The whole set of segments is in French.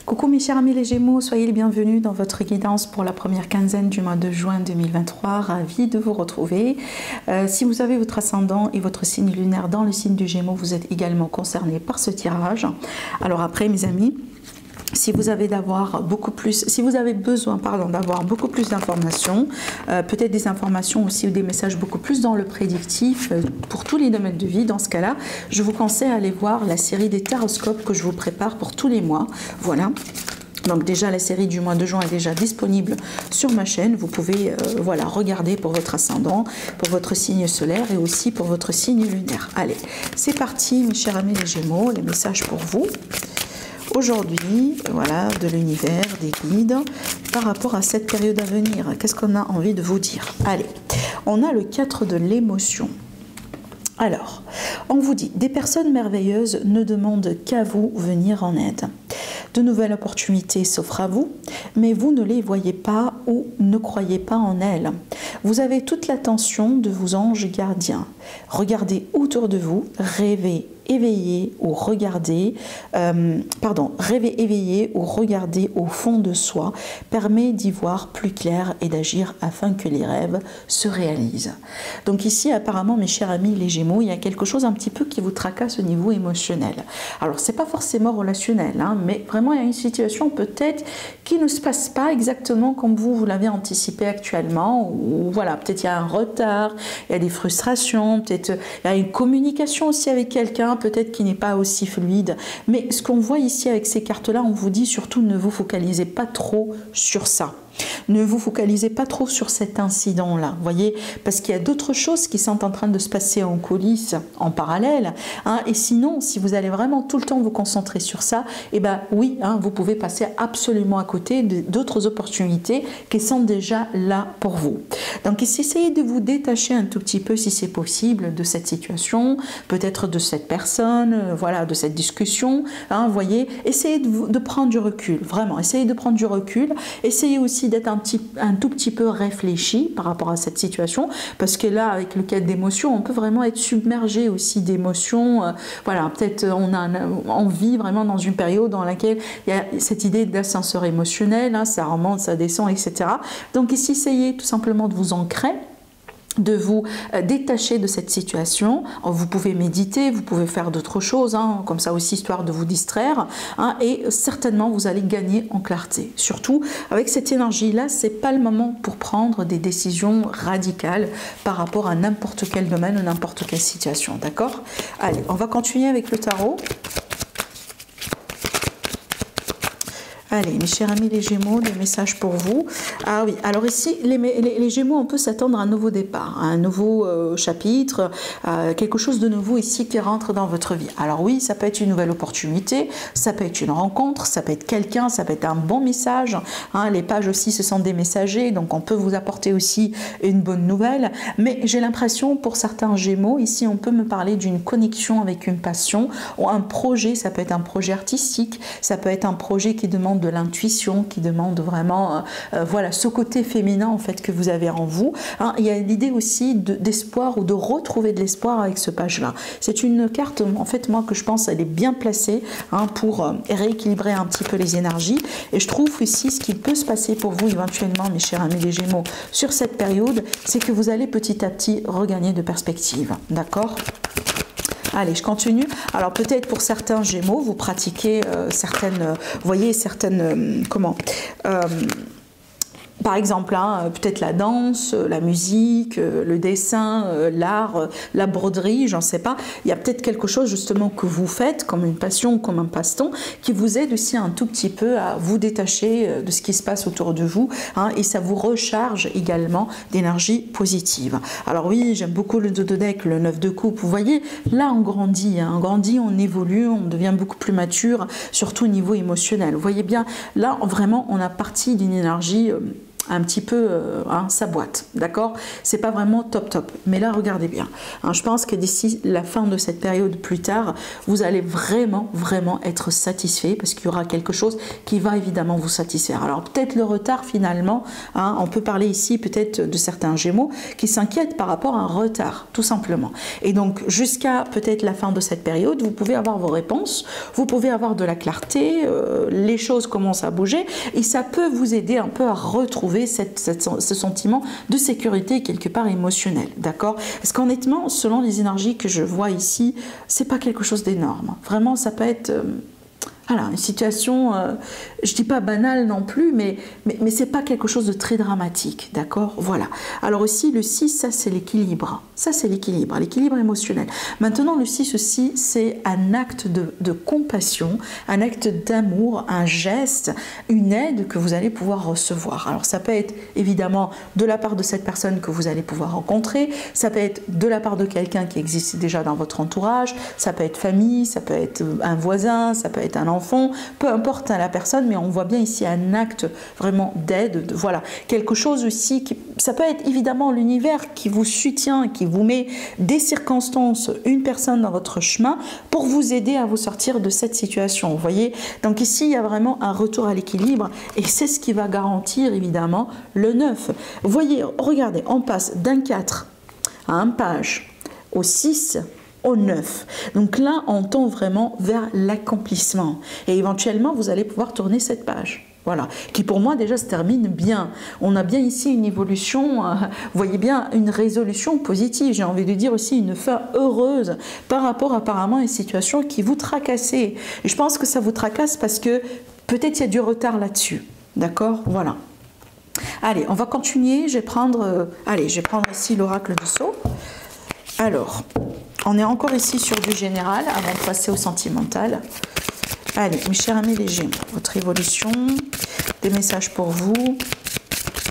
Coucou mes chers amis les Gémeaux, soyez les bienvenus dans votre guidance pour la première quinzaine du mois de juin 2023. Ravi de vous retrouver. Si vous avez votre ascendant et votre signe lunaire dans le signe du Gémeaux, vous êtes également concernés par ce tirage. Alors après mes amis, si vous avez besoin d'avoir beaucoup plus d'informations, peut-être des informations aussi ou des messages beaucoup plus dans le prédictif pour tous les domaines de vie, dans ce cas-là, je vous conseille d'aller voir la série des taroscopes que je vous prépare pour tous les mois. Voilà. Donc déjà la série du mois de juin est déjà disponible sur ma chaîne. Vous pouvez voilà, regarder pour votre ascendant, pour votre signe solaire et aussi pour votre signe lunaire. Allez, c'est parti mes chers amis les Gémeaux, les messages pour vous. Aujourd'hui, voilà, de l'univers, des guides, par rapport à cette période à venir. Qu'est-ce qu'on a envie de vous dire? Allez, on a le 4 de l'émotion. Alors, on vous dit, des personnes merveilleuses ne demandent qu'à vous venir en aide. De nouvelles opportunités s'offrent à vous, mais vous ne les voyez pas ou ne croyez pas en elles. Vous avez toute l'attention de vos anges gardiens. Regardez autour de vous, rêvez éveillé ou regardez, rêver éveillé ou regarder au fond de soi permet d'y voir plus clair et d'agir afin que les rêves se réalisent. Donc ici apparemment mes chers amis les Gémeaux, il y a quelque chose un petit peu qui vous tracasse au niveau émotionnel. Alors c'est pas forcément relationnel, hein, mais vraiment il y a une situation peut-être qui ne se passe pas exactement comme vous l'avez anticipé actuellement, ou voilà, peut-être il y a un retard, il y a des frustrations, peut-être il y a une communication aussi avec quelqu'un peut-être qui n'est pas aussi fluide, mais ce qu'on voit ici avec ces cartes-là, on vous dit surtout ne vous focalisez pas trop sur ça. Ne vous focalisez pas trop sur cet incident-là, voyez, parce qu'il y a d'autres choses qui sont en train de se passer en coulisses, en parallèle, hein, et sinon, si vous allez vraiment tout le temps vous concentrer sur ça, et ben oui, hein, vous pouvez passer absolument à côté d'autres opportunités qui sont déjà là pour vous. Donc, essayez de vous détacher un tout petit peu, si c'est possible, de cette situation, peut-être de cette personne, voilà, de cette discussion, hein, voyez, essayez de prendre du recul, vraiment, essayez de prendre du recul, essayez aussi d'être un tout petit peu réfléchi par rapport à cette situation, parce que là avec le cas d'émotions on peut vraiment être submergé aussi d'émotions, voilà, peut-être on vit vraiment dans une période dans laquelle il y a cette idée d'ascenseur émotionnel, hein, ça remonte, ça descend, etc. Donc ici essayez tout simplement de vous ancrer, de vous détacher de cette situation. Vous pouvez méditer, vous pouvez faire d'autres choses, hein, comme ça aussi, histoire de vous distraire, hein, et certainement vous allez gagner en clarté. Surtout, avec cette énergie-là, c'est pas le moment pour prendre des décisions radicales par rapport à n'importe quel domaine ou n'importe quelle situation, d'accord? Allez, on va continuer avec le tarot. Allez, mes chers amis les Gémeaux, des messages pour vous. Ah oui, alors ici, les Gémeaux, on peut s'attendre à un nouveau départ, à un nouveau chapitre, quelque chose de nouveau ici qui rentre dans votre vie. Alors oui, ça peut être une nouvelle opportunité, ça peut être une rencontre, ça peut être quelqu'un, ça peut être un bon message. Hein, les pages aussi, ce sont des messagers, donc on peut vous apporter aussi une bonne nouvelle. Mais j'ai l'impression, pour certains Gémeaux, ici, on peut me parler d'une connexion avec une passion ou un projet. Ça peut être un projet artistique, ça peut être un projet qui demande de l'intuition, qui demande vraiment voilà, ce côté féminin en fait que vous avez en vous, hein. Il y a l'idée aussi d'espoir ou de retrouver de l'espoir avec ce page-là. C'est une carte, en fait, moi, que je pense elle est bien placée, hein, pour rééquilibrer un petit peu les énergies. Et je trouve ici, ce qui peut se passer pour vous éventuellement, mes chers amis les Gémeaux, sur cette période, c'est que vous allez petit à petit regagner de perspective. D'accord ? Allez, je continue. Alors peut-être pour certains Gémeaux, vous pratiquez certaines, voyez, certaines, par exemple, hein, peut-être la danse, la musique, le dessin, l'art, la broderie, j'en sais pas. Il y a peut-être quelque chose justement que vous faites comme une passion, comme un passe-temps, qui vous aide aussi un tout petit peu à vous détacher de ce qui se passe autour de vous, hein, et ça vous recharge également d'énergie positive. Alors oui, j'aime beaucoup le Dododec, le 9 de coupe. Vous voyez, là on grandit, hein, on évolue, on devient beaucoup plus mature, surtout au niveau émotionnel. Vous voyez bien, là vraiment on a parti d'une énergie un petit peu sa boîte, d'accord? C'est pas vraiment top. Mais là, regardez bien. Hein, je pense que d'ici la fin de cette période, plus tard, vous allez vraiment être satisfait parce qu'il y aura quelque chose qui va évidemment vous satisfaire. Alors peut-être le retard finalement, hein, on peut parler ici peut-être de certains Gémeaux qui s'inquiètent par rapport à un retard, tout simplement. Et donc jusqu'à peut-être la fin de cette période, vous pouvez avoir vos réponses, vous pouvez avoir de la clarté, les choses commencent à bouger et ça peut vous aider un peu à retrouver ce sentiment de sécurité quelque part émotionnel, d'accord? Parce qu'honnêtement, selon les énergies que je vois ici, c'est pas quelque chose d'énorme. Vraiment, ça peut être voilà, une situation, je dis pas banale non plus, mais c'est pas quelque chose de très dramatique, d'accord? Voilà. Alors aussi, le 6, ça c'est l'équilibre. Ça c'est l'équilibre émotionnel. Maintenant, le 6 aussi, c'est un acte de compassion, un acte d'amour, un geste, une aide que vous allez pouvoir recevoir. Alors ça peut être évidemment de la part de cette personne que vous allez pouvoir rencontrer, ça peut être de la part de quelqu'un qui existe déjà dans votre entourage, ça peut être famille, ça peut être un voisin, ça peut être un enfant, peu importe la personne, mais on voit bien ici un acte vraiment d'aide, voilà, quelque chose aussi, ça peut être évidemment l'univers qui vous soutient, qui vous met des circonstances, une personne dans votre chemin pour vous aider à vous sortir de cette situation, vous voyez. Donc ici, il y a vraiment un retour à l'équilibre et c'est ce qui va garantir évidemment le 9. Vous voyez, regardez, on passe d'un 4 à un page au 6 au 9. Donc là, on tend vraiment vers l'accomplissement. Et éventuellement, vous allez pouvoir tourner cette page. Voilà, qui pour moi déjà se termine bien. On a bien ici une évolution, vous voyez bien, une résolution positive. J'ai envie de dire aussi une fin heureuse par rapport apparemment à une situation qui vous tracassait. Et je pense que ça vous tracasse parce que peut-être il y a du retard là-dessus. D'accord? Voilà. Allez, on va continuer. Je vais prendre ici l'oracle du Sceau. Alors, on est encore ici sur du général avant de passer au sentimental. Allez, mes chers amis les Gémeaux, votre évolution, des messages pour vous,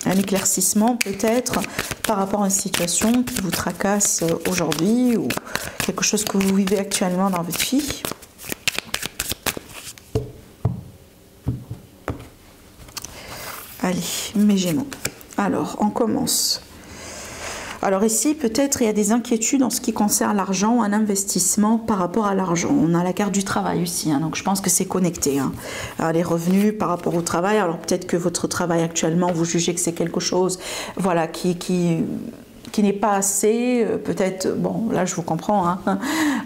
un éclaircissement peut-être par rapport à une situation qui vous tracasse aujourd'hui ou quelque chose que vous vivez actuellement dans votre vie. Allez, mes Gémeaux. Alors, on commence. Alors ici, peut-être il y a des inquiétudes en ce qui concerne l'argent, un investissement par rapport à l'argent. On a la carte du travail aussi, hein, donc je pense que c'est connecté. Hein. Alors, les revenus par rapport au travail, alors peut-être que votre travail actuellement, vous jugez que c'est quelque chose voilà, qui n'est pas assez, peut-être, bon là je vous comprends, hein,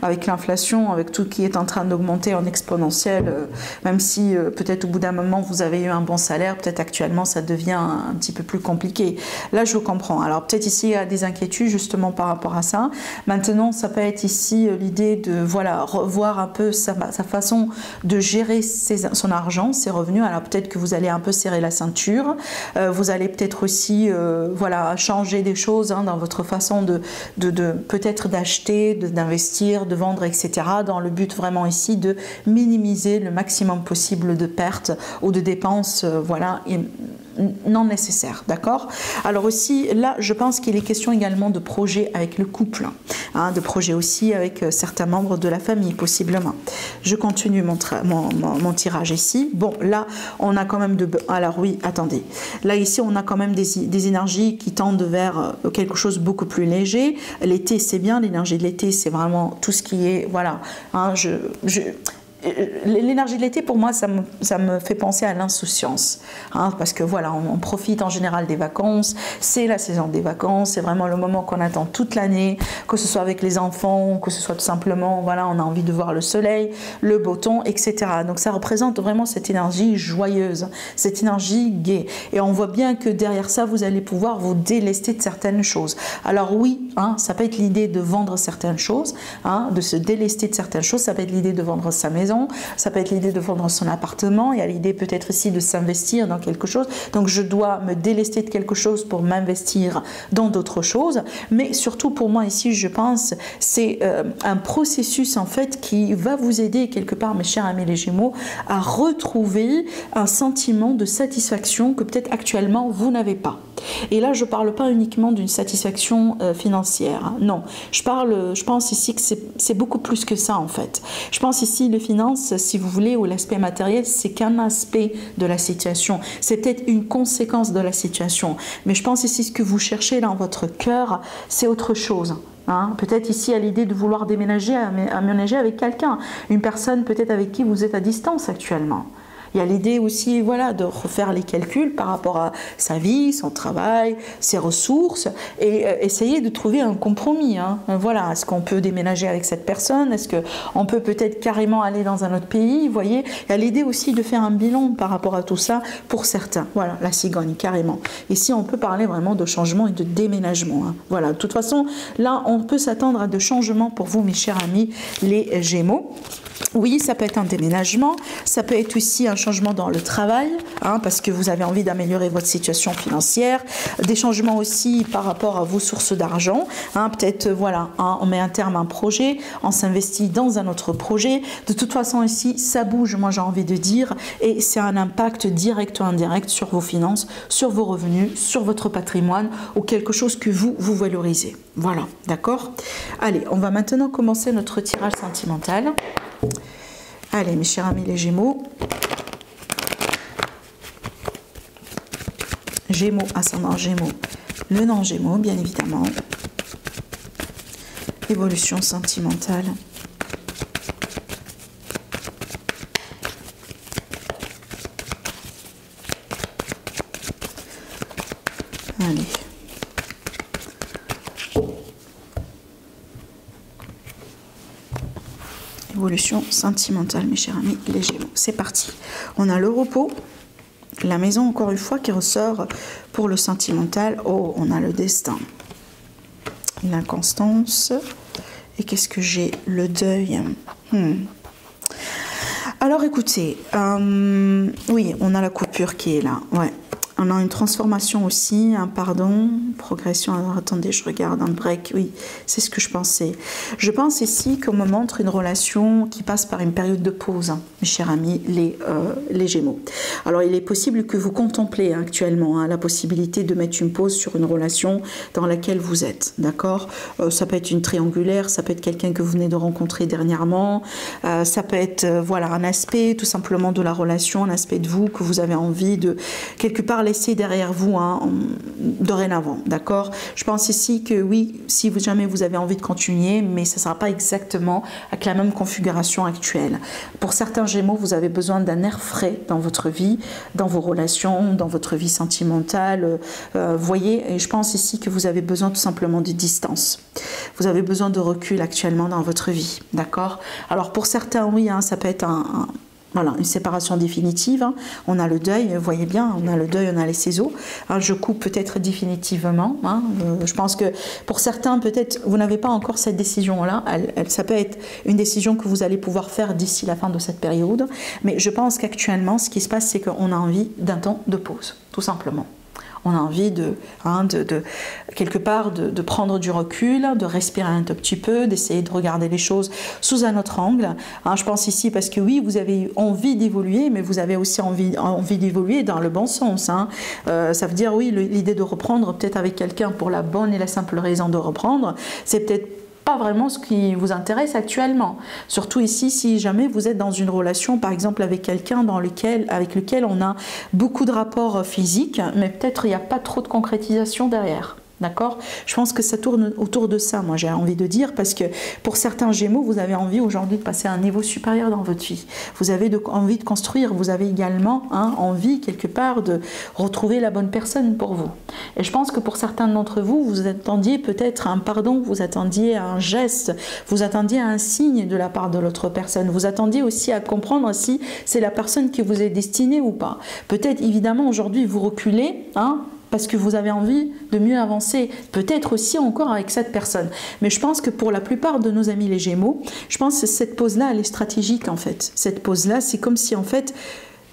avec l'inflation, avec tout qui est en train d'augmenter en exponentiel, même si peut-être au bout d'un moment vous avez eu un bon salaire, peut-être actuellement ça devient un petit peu plus compliqué. Là je vous comprends. Alors peut-être ici il y a des inquiétudes justement par rapport à ça. Maintenant ça peut être ici l'idée de voilà, revoir un peu sa façon de gérer son argent, ses revenus. Alors peut-être que vous allez un peu serrer la ceinture, vous allez peut-être aussi voilà, changer des choses hein, dans votre façon de peut-être d'acheter, d'investir, de vendre, etc. dans le but vraiment ici de minimiser le maximum possible de pertes ou de dépenses voilà, non nécessaires, d'accord? Alors aussi, là, je pense qu'il est question également de projets avec le couple, hein, de projets aussi avec certains membres de la famille, possiblement. Je continue mon tirage ici. Bon, là, on a quand même alors oui, attendez. Là, ici, on a quand même des énergies qui tendent vers quelque chose de beaucoup plus léger. L'été, c'est bien. L'énergie de l'été, c'est vraiment tout ce qui est... Voilà, hein, l'énergie de l'été, pour moi, ça me fait penser à l'insouciance, hein, parce que voilà, on profite en général des vacances, c'est la saison des vacances, c'est vraiment le moment qu'on attend toute l'année, que ce soit avec les enfants, que ce soit tout simplement, voilà, on a envie de voir le soleil, le beau temps, etc. Donc ça représente vraiment cette énergie joyeuse, cette énergie gaie, et on voit bien que derrière ça, vous allez pouvoir vous délester de certaines choses. Alors oui, hein, ça peut être l'idée de vendre certaines choses, hein, de se délester de certaines choses, ça peut être l'idée de vendre sa maison, ça peut être l'idée de vendre son appartement, il y a l'idée peut-être aussi de s'investir dans quelque chose, donc je dois me délester de quelque chose pour m'investir dans d'autres choses, mais surtout pour moi ici je pense c'est un processus en fait qui va vous aider quelque part mes chers amis les Gémeaux à retrouver un sentiment de satisfaction que peut-être actuellement vous n'avez pas. Et là je ne parle pas uniquement d'une satisfaction financière financière. Non, je pense ici que c'est beaucoup plus que ça en fait. Je pense ici les finances, si vous voulez, ou l'aspect matériel, c'est qu'un aspect de la situation. C'est peut-être une conséquence de la situation. Mais je pense ici ce que vous cherchez dans votre cœur, c'est autre chose. Hein, peut-être ici à l'idée de vouloir déménager, aménager avec quelqu'un, une personne peut-être avec qui vous êtes à distance actuellement. Il y a l'idée aussi, voilà, de refaire les calculs par rapport à sa vie, son travail, ses ressources, et essayer de trouver un compromis. Hein. Voilà, est-ce qu'on peut déménager avec cette personne? Est-ce qu'on peut peut-être carrément aller dans un autre pays? Vous voyez, il y a l'idée aussi de faire un bilan par rapport à tout ça pour certains. Voilà, la cigogne, carrément. Ici, on peut parler vraiment de changement et de déménagement. Hein. Voilà, de toute façon, là, on peut s'attendre à de changements pour vous, mes chers amis, les Gémeaux. Oui, ça peut être un déménagement, ça peut être aussi un changement dans le travail, hein, parce que vous avez envie d'améliorer votre situation financière, des changements aussi par rapport à vos sources d'argent, hein, peut-être, voilà, hein, on met un terme à un projet, on s'investit dans un autre projet, de toute façon ici, ça bouge, moi j'ai envie de dire, et c'est un impact direct ou indirect sur vos finances, sur vos revenus, sur votre patrimoine, ou quelque chose que vous valorisez. Voilà, d'accord? Allez, on va maintenant commencer notre tirage sentimental. Allez, mes chers amis les Gémeaux. Gémeaux, ascendant Gémeaux, le non Gémeaux, bien évidemment. Évolution sentimentale. Allez. Évolution sentimentale, mes chers amis les Gémeaux. C'est parti. On a le repos, la maison encore une fois qui ressort pour le sentimental. Oh, on a le destin, l'inconstance. Et qu'est-ce que j'ai? Le deuil. Alors écoutez, oui, on a la coupure qui est là. Ouais. On a une transformation aussi, un pardon, progression. Alors attendez, je regarde un break. Oui, c'est ce que je pensais. Je pense ici qu'on me montre une relation qui passe par une période de pause, hein, mes chers amis, les Gémeaux. Alors il est possible que vous contemplez actuellement la possibilité de mettre une pause sur une relation dans laquelle vous êtes, d'accord? Ça peut être une triangulaire, ça peut être quelqu'un que vous venez de rencontrer dernièrement, ça peut être voilà, un aspect tout simplement de la relation, un aspect de vous que vous avez envie de quelque part laisser derrière vous, hein, dorénavant, d'accord? Je pense ici que oui, si jamais vous avez envie de continuer, mais ça ne sera pas exactement avec la même configuration actuelle. Pour certains Gémeaux, vous avez besoin d'un air frais dans votre vie, dans vos relations, dans votre vie sentimentale, voyez, et je pense ici que vous avez besoin tout simplement de distance. Vous avez besoin de recul actuellement dans votre vie, d'accord? Alors pour certains, oui, hein, ça peut être voilà, une séparation définitive. Hein. On a le deuil, vous voyez bien, on a le deuil, on a les ciseaux. Hein, je coupe peut-être définitivement. Hein. Je pense que pour certains, peut-être, vous n'avez pas encore cette décision-là. Ça peut être une décision que vous allez pouvoir faire d'ici la fin de cette période. Mais je pense qu'actuellement, ce qui se passe, c'est qu'on a envie d'un temps de pause, tout simplement. On a envie quelque part de prendre du recul, de respirer un tout petit peu, d'essayer de regarder les choses sous un autre angle. Hein, je pense ici parce que oui, vous avez envie d'évoluer, mais vous avez aussi envie d'évoluer dans le bon sens. Hein. Ça veut dire oui, l'idée de reprendre peut-être avec quelqu'un pour la bonne et la simple raison de reprendre, c'est peut-être pas vraiment ce qui vous intéresse actuellement. Surtout ici, si jamais vous êtes dans une relation, par exemple, avec quelqu'un avec lequel on a beaucoup de rapports physiques, mais peut-être il n'y a pas trop de concrétisation derrière. D'accord? Je pense que ça tourne autour de ça, moi j'ai envie de dire, parce que pour certains Gémeaux, vous avez envie aujourd'hui de passer à un niveau supérieur dans votre vie. Vous avez envie de construire, vous avez également envie quelque part de retrouver la bonne personne pour vous. Et je pense que pour certains d'entre vous, vous attendiez peut-être un pardon, vous attendiez à un geste, vous attendiez à un signe de la part de l'autre personne, vous attendiez aussi à comprendre si c'est la personne qui vous est destinée ou pas. Peut-être évidemment aujourd'hui vous reculez, parce que vous avez envie de mieux avancer, peut-être aussi encore avec cette personne. Mais je pense que pour la plupart de nos amis les Gémeaux, je pense que cette pause-là, elle est stratégique en fait. Cette pause-là, c'est comme si en fait,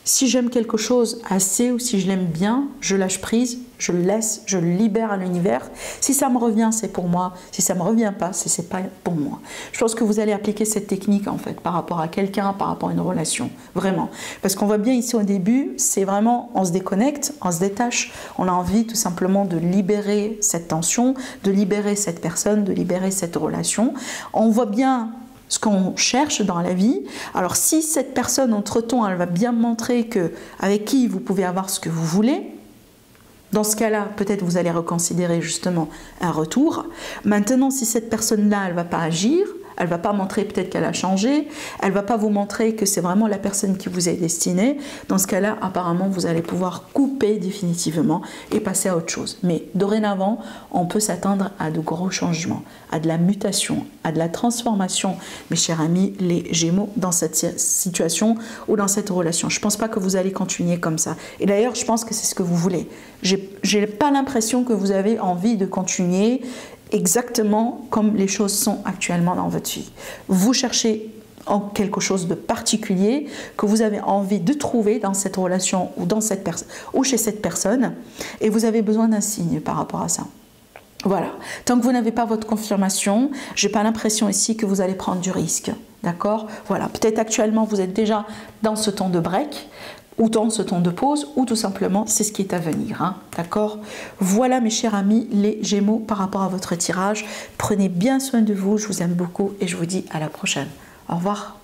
si j'aime quelque chose assez ou si je l'aime bien, je lâche prise, je le laisse, je le libère à l'univers. Si ça me revient, c'est pour moi. Si ça ne me revient pas, c'est pas pour moi. Je pense que vous allez appliquer cette technique en fait par rapport à quelqu'un, par rapport à une relation, vraiment. Parce qu'on voit bien ici au début, c'est vraiment, on se déconnecte, on se détache. On a envie tout simplement de libérer cette tension, de libérer cette personne, de libérer cette relation. On voit bien ce qu'on cherche dans la vie. Alors si cette personne, entre-temps, elle va bien montrer avec qui vous pouvez avoir ce que vous voulez, dans ce cas-là, peut-être vous allez reconsidérer justement un retour. Maintenant, si cette personne-là, elle ne va pas agir, elle ne va pas montrer peut-être qu'elle a changé, elle ne va pas vous montrer que c'est vraiment la personne qui vous est destinée, dans ce cas-là, apparemment, vous allez pouvoir couper définitivement et passer à autre chose. Mais dorénavant, on peut s'attendre à de gros changements, à de la mutation, à de la transformation, mes chers amis, les Gémeaux, dans cette situation ou dans cette relation. Je ne pense pas que vous allez continuer comme ça. Et d'ailleurs, je pense que c'est ce que vous voulez. Je n'ai pas l'impression que vous avez envie de continuer exactement comme les choses sont actuellement dans votre vie. Vous cherchez en quelque chose de particulier que vous avez envie de trouver dans cette relation ou, ou chez cette personne, et vous avez besoin d'un signe par rapport à ça. Voilà. Tant que vous n'avez pas votre confirmation, je n'ai pas l'impression ici que vous allez prendre du risque. D'accord? Voilà. Peut-être actuellement vous êtes déjà dans ce temps de break, ou dans ce temps de pause, ou tout simplement c'est ce qui est à venir, hein, d'accord? Voilà mes chers amis les Gémeaux par rapport à votre tirage. Prenez bien soin de vous, je vous aime beaucoup et je vous dis à la prochaine. Au revoir.